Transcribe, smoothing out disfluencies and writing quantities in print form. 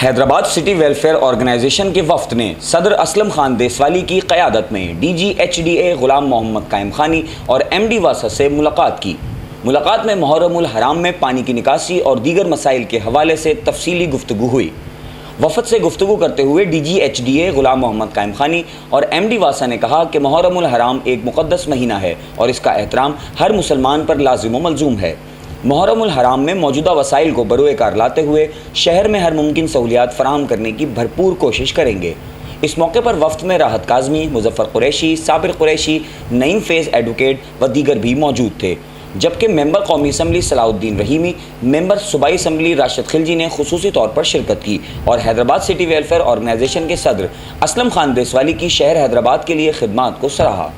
Hyderabad city welfare organization کے وفد نے صدر اسلم خان دیسوالی کی قیادت میں DGHDA غلام محمد قائم خانی اور MD واسا سے ملاقات کی۔ ملاقات میں محرم الحرام میں پانی کی نکاسی اور دیگر مسائل کے حوالے سے تفصیلی گفتگو ہوئی۔ وفد سے گفتگو کرتے ہوئے DGHDA غلام محمد قائم خانی اور MD واسا نے کہا کہ محرم الحرام ایک مقدس مہینہ ہے اور اس کا احترام ہر مسلمان پر لازم و ملزوم ہے۔ محرم الحرام میں موجودہ وسائل کو بروئے کار لاتے ہوئے شہر میں ہر ممکن سہولیات فراہم کرنے کی بھرپور کوشش کریں گے۔ اس موقع پر وفد میں راحت کاظمی، مظفر قریشی، صابر قریشی، نعیم فیض ایڈوکیٹ و دیگر بھی موجود تھے، جبکہ ممبر قومی اسمبلی صلاح الدین رحیمی، ممبر صوبائی اسمبلی راشد خلجی نے خصوصی طور پر شرکت کی اور حیدرآباد سٹی ویلفیئر آرگنائزیشن کے صدر اسلم خان دیسوالی کی شہر حیدرآباد کے لیے خدمات کو سراہا۔